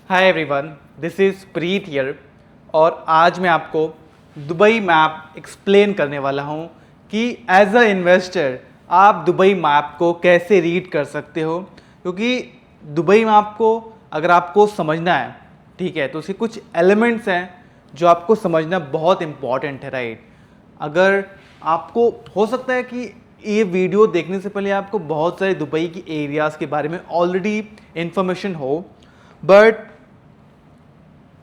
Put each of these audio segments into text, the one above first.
Hi everyone, this is Preet here और आज मैं आपको दुबई मैप एक्सप्लेन करने वाला हूँ कि एज अ इन्वेस्टर आप दुबई मैप को कैसे रीड कर सकते हो। क्योंकि दुबई मैप को अगर आपको समझना है, ठीक है, तो उसके कुछ एलिमेंट्स हैं जो आपको समझना बहुत इम्पॉर्टेंट है, राइट। अगर आपको हो सकता है कि ये वीडियो देखने से पहले आपको बहुत सारे दुबई की एरियाज़ के बारे में ऑलरेडी इंफॉर्मेशन हो, बट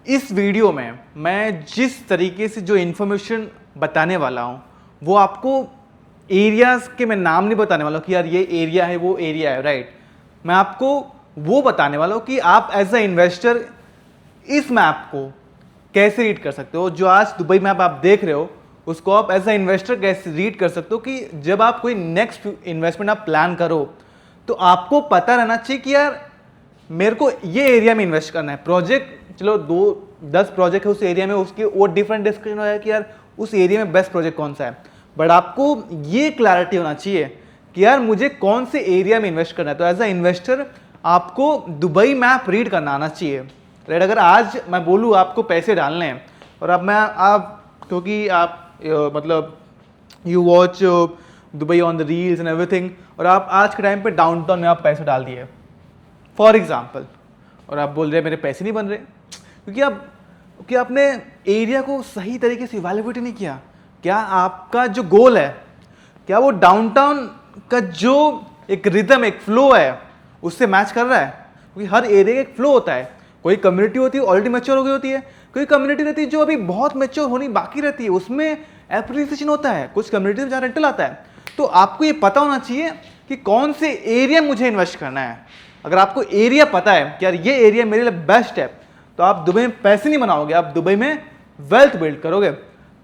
इस वीडियो में मैं जिस तरीके से जो इन्फॉर्मेशन बताने वाला हूँ वो आपको एरियाज़ के मैं नाम नहीं बताने वाला हूँ कि यार ये एरिया है वो एरिया है, राइट। मैं आपको वो बताने वाला हूँ कि आप एज अ इन्वेस्टर इस मैप को कैसे रीड कर सकते हो। जो आज दुबई मैप आप देख रहे हो उसको आप एज अ इन्वेस्टर कैसे रीड कर सकते हो कि जब आप कोई नेक्स्ट इन्वेस्टमेंट आप प्लान करो तो आपको पता रहना चाहिए कि यार मेरे को ये एरिया में इन्वेस्ट करना है। प्रोजेक्ट चलो 10 प्रोजेक्ट है उस एरिया में, उसके वो डिफरेंट डिस्कशन है कि यार उस एरिया में बेस्ट प्रोजेक्ट कौन सा है, बट आपको ये क्लैरिटी होना चाहिए कि यार मुझे कौन से एरिया में इन्वेस्ट करना है। तो एज अ इन्वेस्टर आपको दुबई मैप रीड करना आना चाहिए, राइट। अगर आज मैं बोलूँ आपको पैसे डालने हैं और अब आप क्योंकि आप मतलब you watch Dubai on the reels and everything और आप आज के टाइम पे डाउनटाउन में आप पैसे डाल दिए फॉर एग्जाम्पल, और आप बोल रहे हैं मेरे पैसे नहीं बन रहे क्योंकि आपने एरिया को सही तरीके से इवैल्यूएट नहीं किया। क्या आपका जो गोल है क्या वो डाउनटाउन का जो एक रिदम एक फ्लो है उससे मैच कर रहा है? क्योंकि हर एरिया का एक फ्लो होता है। कोई कम्युनिटी होती है ऑलरेडी मैच्योर हो गई होती है, कोई कम्युनिटी रहती है जो अभी बहुत मैच्योर होनी बाकी रहती है, उसमें एप्रिसिएशन होता है, कुछ कम्युनिटी में जहाँ रेंटल आता है। तो आपको ये पता होना चाहिए कि कौन से एरिया मुझे इन्वेस्ट करना है। अगर आपको एरिया पता है कि यार ये एरिया मेरे लिए बेस्ट है तो आप दुबई में पैसे नहीं बनाओगे, आप दुबई में वेल्थ बिल्ड करोगे।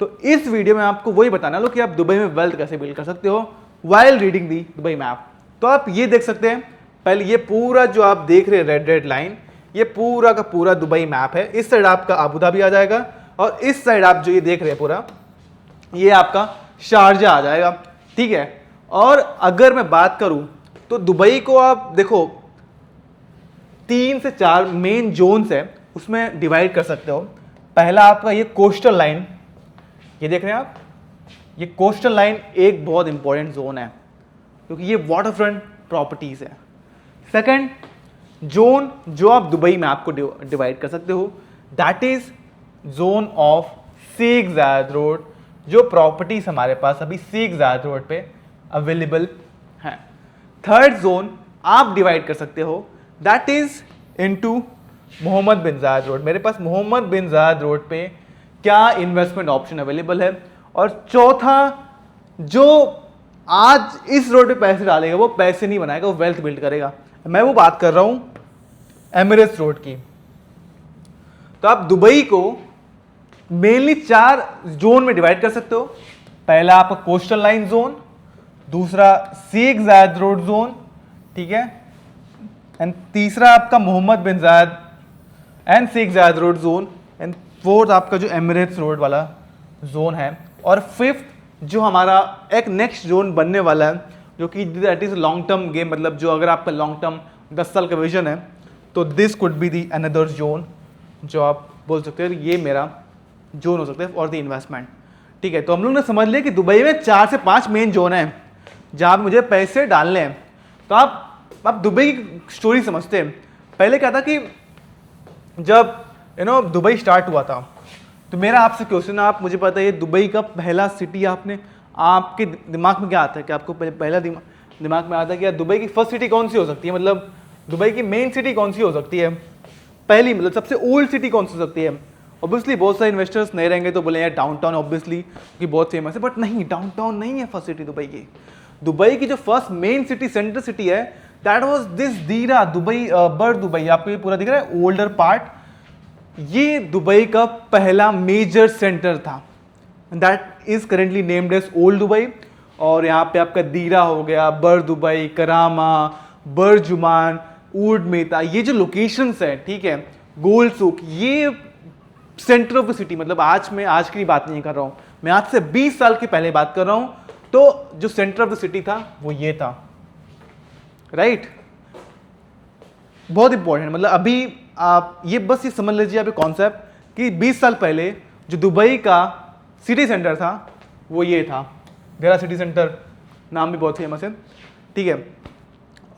तो इस वीडियो में आपको वही बताना लो कि आप दुबई में वेल्थ कैसे बिल्ड कर सकते हो वाइल रीडिंग दी दुबई मैप। तो आप ये देख सकते हैं, पहले ये पूरा जो आप देख रहे हैं रेड रेड लाइन, ये पूरा का पूरा दुबई मैप है। इस साइड आपका अबू धाबी आ जाएगा और इस साइड आप जो ये देख रहे हैं पूरा ये आपका शारजा आ जाएगा, ठीक है। और अगर मैं बात करूं तो दुबई को आप देखो 3 से 4 मेन जोन्स है उसमें डिवाइड कर सकते हो। पहला आपका ये कोस्टल लाइन, ये देख रहे हैं आप, ये कोस्टल लाइन एक बहुत इंपॉर्टेंट जोन है क्योंकि ये वाटर फ्रंट प्रॉपर्टीज है। सेकंड जोन जो आप दुबई में आपको डिवाइड कर सकते हो that is zone of Sheikh Zayed road, जो प्रॉपर्टीज हमारे पास अभी शेख जायद रोड पे अवेलेबल है। थर्ड जोन आप डिवाइड कर सकते हो दैट इज इनटू मोहम्मद बिन जायद रोड। मेरे पास मोहम्मद बिन जायद रोड पे क्या इन्वेस्टमेंट ऑप्शन अवेलेबल है। और चौथा जो आज इस रोड पे पैसे डालेगा वो पैसे नहीं बनाएगा, वो वेल्थ बिल्ड करेगा। मैं वो बात कर रहा हूं एमिरेट्स रोड की। तो आप दुबई को मेनली 4 जोन में डिवाइड कर सकते हो। पहला आपका कोस्टल लाइन जोन, दूसरा शेख जायद रोड जोन, ठीक है, एंड तीसरा आपका मोहम्मद बिन जायद and Sheikh Zayed road zone, and fourth आपका जो एमिरेट्स रोड वाला जोन है। और फिफ्थ जो हमारा एक नेक्स्ट जोन बनने वाला है जो कि that is long term game, मतलब जो अगर आपका लॉन्ग टर्म 10 साल का विजन है तो this could be the another zone, जो आप बोल सकते हो ये मेरा जोन हो सकता है फॉर द इन्वेस्टमेंट, ठीक है। तो हम लोग ने समझ लिया कि दुबई में 4 से 5 मेन जोन है जहाँ मुझे पैसे डालने हैं। तो आप दुबई की स्टोरी समझते हैं। पहले क्या था कि जब दुबई स्टार्ट हुआ था तो मेरा आपसे क्वेश्चन, आप मुझे पता है ये दुबई का पहला सिटी आपके दिमाग में क्या आता है कि आपको पहला दिमाग में आता है कि यार दुबई की फर्स्ट सिटी कौन सी हो सकती है, मतलब दुबई की मेन सिटी कौन सी हो सकती है, पहली मतलब सबसे ओल्ड सिटी कौन सी हो सकती है। ऑब्वियसली बहुत सारे इन्वेस्टर्स नहीं रहेंगे तो बोले यार डाउनटाउन ऑब्वियसली कि बहुत फेमस है, बट नहीं, डाउनटाउन नहीं है फर्स्ट सिटी दुबई की। दुबई की जो first main city centre city है दैट वाज दिस दीरा दुबई, बर दुबई, आपको ये पूरा दिख रहा है ओल्डर पार्ट, ये दुबई का पहला मेजर सेंटर था that is currently named as old Dubai. और यहाँ पे आपका दीरा हो गया, बर दुबई, करामा, बर जुमान, ऊड मेता, ये जो लोकेशंस है, ठीक है, गोल्ड सूक, ये सेंटर ऑफ द सिटी, मतलब आज की बात नहीं कर रहा हूँ मैं, आज से 20 साल की पहले बात कर रहा हूँ। तो जो सेंटर ऑफ द सिटी था वो ये था, राइट। बहुत इंपॉर्टेंट, मतलब अभी आप ये बस ये समझ लीजिए आप कॉन्सेप्ट कि 20 साल पहले जो दुबई का सिटी सेंटर था वो ये था, देरा सिटी सेंटर, नाम भी बहुत फेमस है, ठीक है।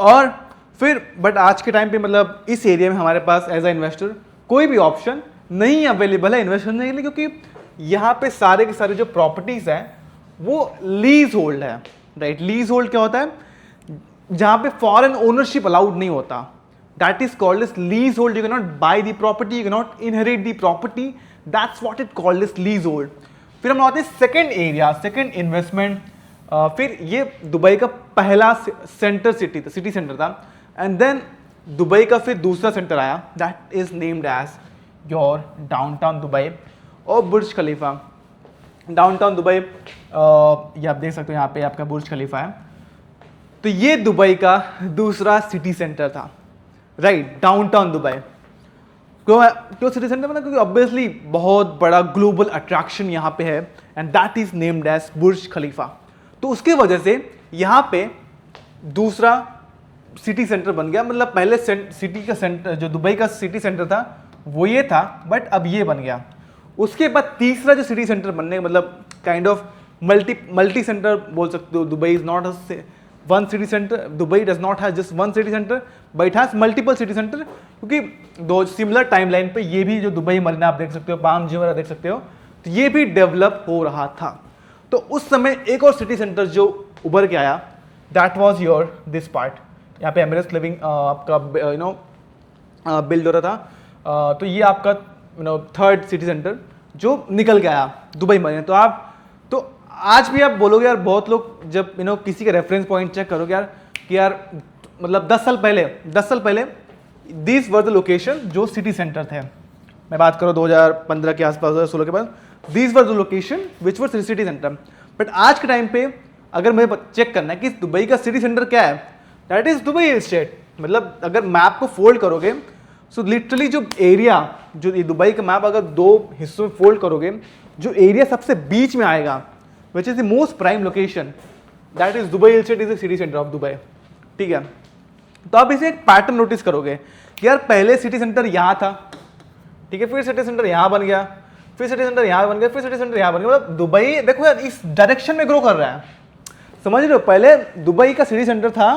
और फिर बट आज के टाइम पे मतलब इस एरिया में हमारे पास एज अ इन्वेस्टर कोई भी ऑप्शन नहीं अवेलेबल है इन्वेस्टर करने के लिए, क्योंकि यहाँ पे सारे के सारे जो प्रॉपर्टीज हैं वो लीज होल्ड है, राइट। लीज होल्ड क्या होता है? जहाँ पे फॉरेन ओनरशिप अलाउड नहीं होता, that is called as lease hold. You can not buy the property, you can not inherit the property, that's what it called as lease hold. फिर हम आते हैं सेकेंड एरिया, सेकेंड इन्वेस्टमेंट। फिर ये Dubai का पहला सेंटर सिटी सेंटर था, and then Dubai का फिर दूसरा सेंटर आया, that is named as your downtown Dubai और बुर्ज खलीफा। डाउनटाउन दुबई ये आप देख सकते हो, यहाँ पे आपका बुर्ज खलीफा है। तो ये दुबई का दूसरा सिटी सेंटर था, राइट, डाउनटाउन दुबई। क्यों सिटी सेंटर मतलब? क्योंकि ऑब्वियसली बहुत बड़ा ग्लोबल अट्रैक्शन यहाँ पे है, and that is named as Burj Khalifa. तो उसके वजह से यहाँ पे दूसरा सिटी सेंटर बन गया। मतलब पहले सिटी का सेंटर, जो दुबई का सिटी सेंटर था वो ये था, बट अब ये बन गया। उसके बाद तीसरा जो सिटी सेंटर बनने, मतलब काइंड ऑफ मल्टी सेंटर बोल सकते हो। Dubai is not one city centre, Dubai does not have just one city centre but it has multiple city centre, क्योंकि दो सिमिलर टाइमलाइन पे ये भी जो दुबई मरीना आप देख सकते हो, पाम जुमेरा देख सकते हो, तो ये भी डेवलप हो रहा था। तो उस समय एक और सिटी सेंटर जो उभर के आया, that was your this part. यहाँ पे एमिरेट्स लिविंग आपका बिल्ड हो रहा था। तो ये आपका थर्ड सिटी सेंटर जो निकल के आया दुबई मरीना। तो आज भी आप बोलोगे यार, बहुत लोग जब किसी का रेफरेंस पॉइंट चेक करोगे यार कि यार मतलब 10 साल पहले दिस वर द लोकेशन जो सिटी सेंटर थे। मैं बात करूँ 2015 के आसपास, 2016 के बाद, this were the location which were city centre. But आज के टाइम पे अगर मुझे चेक करना है कि दुबई का सिटी सेंटर क्या है, that is Dubai hill estate. मतलब अगर मैप को फोल्ड करोगे, सो लिटरली जो एरिया, जो दुबई का मैप अगर दो हिस्सों में फोल्ड करोगे, जो एरिया सबसे बीच में आएगा, which is the most prime location, that is Dubai hill state is the city centre of Dubai, ठीक है। तो आप इसे एक पैटर्न नोटिस करोगे कि यार पहले सिटी सेंटर यहाँ था, ठीक है, फिर सिटी सेंटर यहाँ बन गया, फिर सिटी सेंटर यहाँ बन गया, फिर सिटी सेंटर यहाँ बन गया। मतलब दुबई देखो यार इस डायरेक्शन में ग्रो कर रहा है, समझ रहे हो। पहले दुबई का सिटी सेंटर था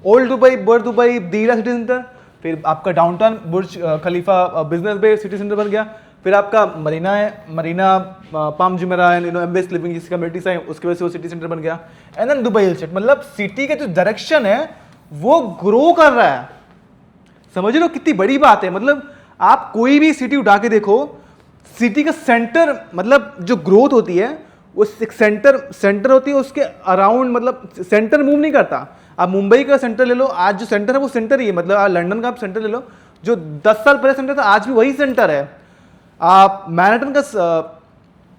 old Dubai, Bur Dubai, Deira city centre, फिर आपका downtown Burj Khalifa business bay city centre बन गया, फिर आपका मरीना है, मरीना पाम जुमेरा एंड एम्बेस लिविंग जिसकी कम्युनिटीज है, उसकी वजह से वो सिटी सेंटर बन गया, and then Dubai hill estate. मतलब सिटी का जो डायरेक्शन है वो ग्रो कर रहा है, समझ रहे हो कितनी बड़ी बात है। मतलब आप कोई भी सिटी उठा के देखो, सिटी का सेंटर मतलब जो ग्रोथ होती है वो सेंटर होती है, उसके अराउंड मतलब सेंटर मूव नहीं करता। आप मुंबई का सेंटर ले लो, आज जो सेंटर है वो सेंटर ही है। मतलब आप लंदन का आप सेंटर ले लो, जो 10 साल पहले सेंटर था आज भी वही सेंटर है। आप मैनहट्टन का,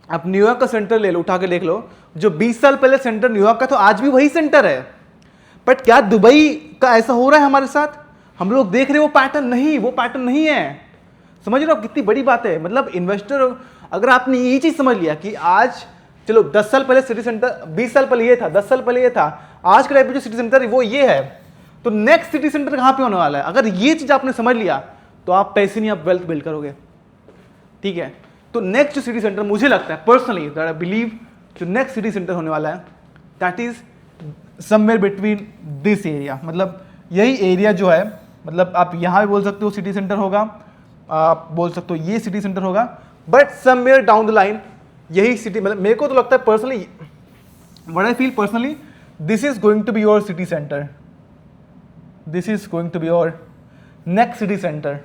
आप न्यूयॉर्क का सेंटर ले लो, उठा के देख लो, जो 20 साल पहले सेंटर न्यूयॉर्क का था आज भी वही सेंटर है। बट क्या दुबई का ऐसा हो रहा है हमारे साथ? हम लोग देख रहे हैं वो पैटर्न नहीं है। समझ रहे हो कितनी बड़ी बात है। मतलब इन्वेस्टर, अगर आपने ये चीज समझ लिया कि आज चलो 10 साल पहले सिटी सेंटर, 20 साल पहले ये था, 10 साल पहले ये था, आज के टाइम पे जो सिटी सेंटर है वो ये है, तो नेक्स्ट सिटी सेंटर कहाँ पे होने वाला है? अगर ये चीज आपने समझ लिया तो आप पैसे नहीं, आप वेल्थ बिल्ड करोगे, ठीक है। तो नेक्स्ट जो सिटी सेंटर मुझे लगता है पर्सनली दैट आई बिलीव जो नेक्स्ट सिटी सेंटर होने वाला है, that is somewhere between this area. मतलब यही एरिया जो है, मतलब आप यहाँ भी बोल सकते हो सिटी सेंटर होगा, आप बोल सकते हो ये सिटी सेंटर होगा, but somewhere down the line यही सिटी, मतलब मेरे को तो लगता है personally, what I feel personally, this is going to be your city centre, this is going to be your next city centre.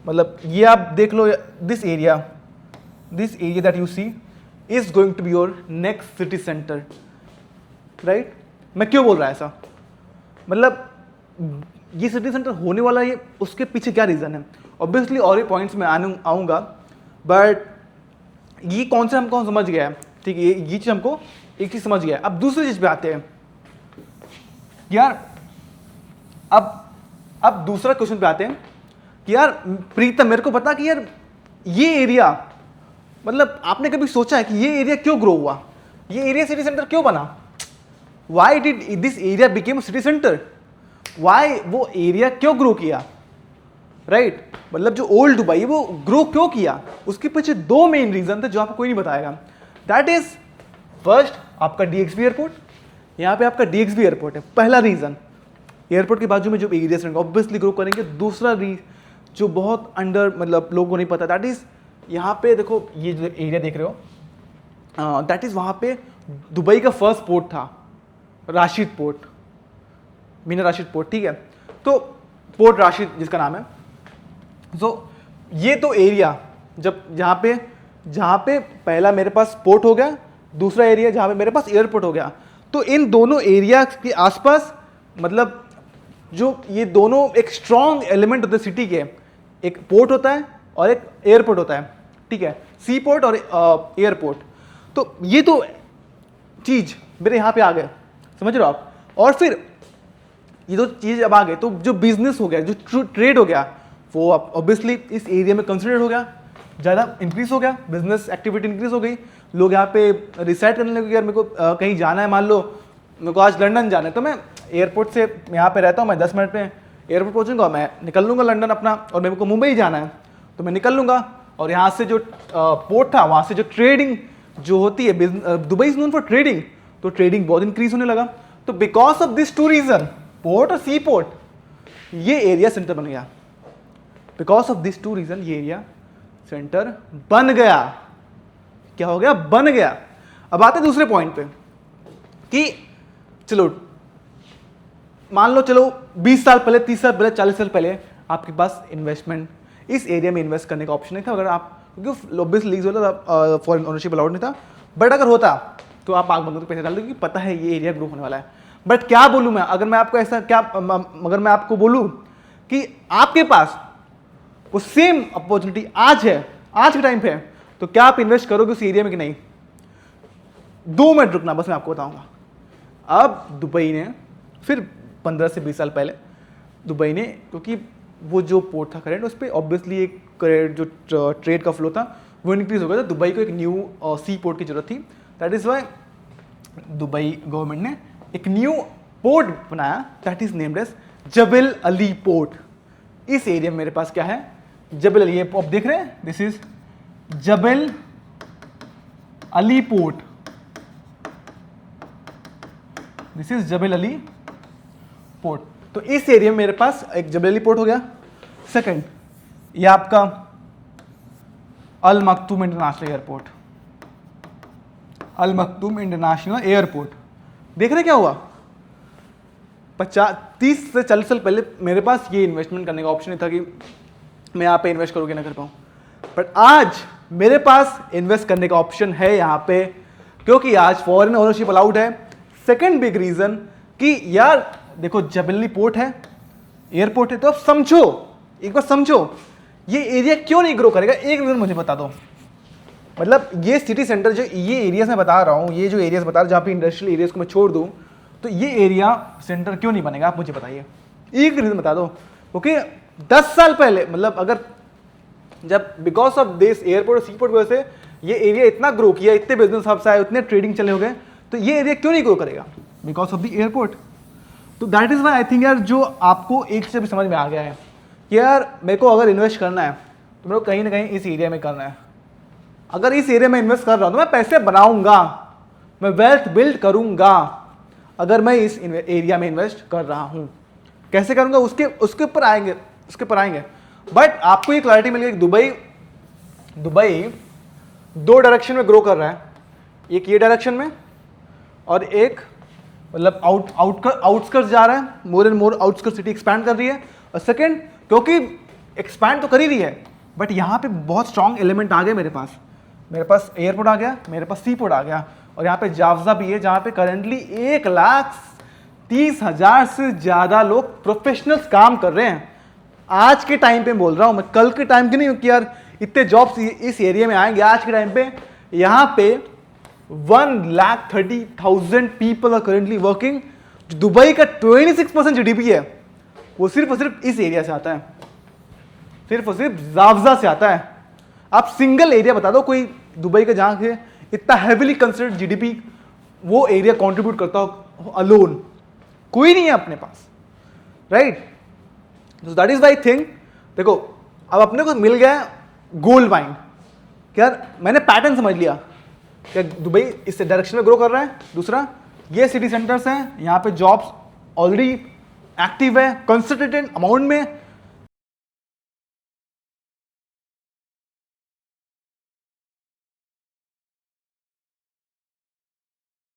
मतलब ये आप देख लो, this area that you see is going to be your next city centre, right. मैं क्यों बोल रहा है ऐसा? मतलब ये सिटी सेंटर होने वाला है, उसके पीछे क्या रीज़न है? ऑब्वियसली और भी पॉइंट्स में आऊँगा, बट ये कौन से हमको समझ गया है, ठीक है, ये चीज़ हमको एक चीज़ समझ गया है। अब दूसरी चीज़ पे आते हैं यार, अब दूसरा क्वेश्चन पे आते हैं कि यार प्रीतम, मेरे को बता कि यार ये एरिया, मतलब आपने कभी सोचा है कि ये एरिया क्यों ग्रो हुआ? ये एरिया सिटी सेंटर क्यों बना? Why did this area became city centre? Why वो एरिया क्यों ग्रो किया? राइट मतलब जो ओल्ड दुबई वो ग्रो क्यों किया, उसके पीछे दो मेन रीजन थे जो आपको कोई नहीं बताएगा। दैट इज फर्स्ट आपका डीएक्सबी एयरपोर्ट, यहाँ पे आपका डीएक्सबी एयरपोर्ट है पहला रीजन, एयरपोर्ट के बाजू में जो एरियाज रहेंगे ऑब्वियसली ग्रो करेंगे। दूसरा जो बहुत अंडर मतलब लोगों को नहीं पता, दैट इज यहाँ पे देखो ये जो एरिया देख रहे हो दैट इज वहाँ पे दुबई का फर्स्ट पोर्ट था, राशिद पोर्ट, मीना राशिद पोर्ट, ठीक है। तो पोर्ट राशिद जिसका नाम है, तो ये तो एरिया जब जहाँ पे पहला मेरे पास पोर्ट हो गया, दूसरा एरिया जहाँ पे मेरे पास एयरपोर्ट हो गया, तो इन दोनों एरिया के आसपास मतलब जो ये दोनों एक स्ट्रॉन्ग एलिमेंट होते हैं सिटी के, एक पोर्ट होता है और एक एयरपोर्ट होता है, ठीक है, सी पोर्ट और एयरपोर्ट। तो ये तो चीज मेरे यहाँ पे आ गए, समझ रहे हो आप। और फिर ये दो चीज अब आ गए तो जो बिजनेस हो गया, जो ट्रेड हो गया, वो अब ऑब्वियसली इस एरिया में कंसिडर हो गया, ज़्यादा इंक्रीज हो गया, बिजनेस एक्टिविटी इंक्रीज हो गई, लोग यहाँ पे रिसाइड करने लगे। यार मेरे को कहीं जाना है, मान लो मेरे को आज लंदन जाना है, तो मैं एयरपोर्ट से यहाँ पे रहता हूँ, मैं 10 मिनट में एयरपोर्ट पहुँचूंगा, मैं निकल लूँगा लंदन अपना, और मेरे को मुंबई जाना है तो मैं निकल लूँगा। और यहाँ से जो पोर्ट था वहाँ से जो ट्रेडिंग जो होती है, Dubai is known for trading, तो ट्रेडिंग बहुत इंक्रीज होने लगा। तो because of this two reason, port और सी पोर्ट, ये एरिया सेंटर बन गया। Because of this two reason ये एरिया सेंटर बन गया। क्या हो गया? बन गया। अब आते हैं दूसरे पॉइंट पे कि चलो मान लो, चलो 20 साल पहले, 30 साल पहले, 40 साल पहले आपके पास इन्वेस्टमेंट इस एरिया में इन्वेस्ट करने का ऑप्शन नहीं था, अगर आप, क्योंकि ऑब्वियसली लीज वाला फॉरेन ओनरशिप अलाउड नहीं था। बट अगर होता तो आप आग बंद करके पैसे डाल दो, क्योंकि पता है ये एरिया ग्रो होने वाला है। बट क्या बोलूं मैं, अगर मैं आपको ऐसा क्या, अगर मैं आपको बोलूं कि आपके पास वो सेम अपॉर्चुनिटी आज है, आज के टाइम पे, तो क्या आप इन्वेस्ट करोगे उस एरिया में कि नहीं? 2 मिनट रुकना, बस मैं आपको बताऊंगा। अब दुबई ने फिर 15 से 20 साल पहले दुबई ने, क्योंकि वो जो पोर्ट था करेंट, उस पर ऑब्वियसली एक जो ट्रेड का फ्लो था वो इंक्रीज हो गया था। दुबई को एक न्यू सी पोर्ट की जरूरत थी। That is why Dubai government ने एक न्यू पोर्ट बनाया, that is named as Jabal Ali port. इस एरिया में मेरे पास क्या है? जबल अली, आप देख रहे हैं, this is Jabal Ali port, this is Jabal Ali port. तो इस एरिया में मेरे पास एक जबल अली पोर्ट हो गया। सेकंड, ये आपका अल मखतूम इंटरनेशनल एयरपोर्ट, अल मखतूम इंटरनेशनल एयरपोर्ट। देख रहे क्या हुआ? 30 से 40 साल पहले मेरे पास ये इन्वेस्टमेंट करने का ऑप्शन नहीं था कि मैं यहाँ पे इन्वेस्ट करूँगी ना कर पाऊँ। बट आज मेरे पास इन्वेस्ट करने का ऑप्शन है यहाँ पे, क्योंकि आज फॉरेन ओनरशिप अलाउड है। सेकंड बिग रीजन कि यार देखो जबल पोर्ट है, एयरपोर्ट है, तो अब समझो, एक बार समझो ये एरिया क्यों नहीं ग्रो करेगा। एक रीजन मुझे बता दो, मतलब ये सिटी सेंटर जो ये एरियाज मैं बता रहा हूँ, ये जो एरियाज बता रहा हूँ जहाँ पे इंडस्ट्रियल एरियाज को मैं छोड़ दूँ, तो ये एरिया सेंटर क्यों नहीं बनेगा? आप मुझे बताइए, एक रीजन बता दो। क्योंकि 10 साल पहले, मतलब अगर जब बिकॉज ऑफ दिस एयरपोर्ट और सी पोर्ट की वजह से ये एरिया इतना ग्रो किया, इतने बिजनेस हब्स आए, इतने ट्रेडिंग चले हो गए, तो ये एरिया क्यों नहीं ग्रो करेगा? Because of the airport. तो that is why I think यार, जो आपको एक से भी समझ में आ गया है कि यार मेरे को अगर इन्वेस्ट करना है तो मेरे को कहीं ना कहीं इस एरिया में करना है। अगर इस एरिया में इन्वेस्ट कर रहा हूँ तो मैं पैसे बनाऊंगा, मैं वेल्थ बिल्ड करूंगा, अगर मैं इस एरिया में इन्वेस्ट कर रहा हूँ। कैसे करूंगा उसके ऊपर आएंगे। बट आपको ये क्लैरिटी मिल गई कि दुबई 2 डायरेक्शन में ग्रो कर रहा है, एक ये डायरेक्शन में और एक मतलब आउटस्कर्ट्स जा रहा है, more and more outskirt city expand कर रही है। और सेकंड, क्योंकि एक्सपैंड तो कर ही रही है, बट यहाँ पे बहुत स्ट्रॉन्ग एलिमेंट आ गए मेरे पास एयरपोर्ट आ गया, मेरे पास सी पोर्ट आ गया, और यहाँ पे जाफजा भी है जहाँ पे करेंटली 1,30,000 से ज़्यादा लोग प्रोफेशनल्स काम कर रहे हैं। आज के टाइम पे बोल रहा हूँ मैं, कल के टाइम की नहीं हूँ कि यार इतने जॉब्स इस एरिया में आएंगे। आज के टाइम पे यहाँ पे 1,30,000 people are currently working. Dubai का 26% जीडीपी है, वो सिर्फ और सिर्फ इस एरिया से आता है, सिर्फ और सिर्फ जाफजा से आता है। आप सिंगल एरिया बता दो कोई दुबई का जहां से इतना हैविली कंसिडर्ड जीडीपी वो एरिया कंट्रीब्यूट करता हो अलोन, कोई नहीं है अपने पास, right? So that is why I think देखो अब अपने को मिल गया गोल्ड माइन। क्या मैंने पैटर्न समझ लिया क्या दुबई इस डायरेक्शन में ग्रो कर रहा है। दूसरा, ये सिटी सेंटर्स हैं, यहाँ पे जॉब्स ऑलरेडी एक्टिव है कंसंट्रेटेड अमाउंट में,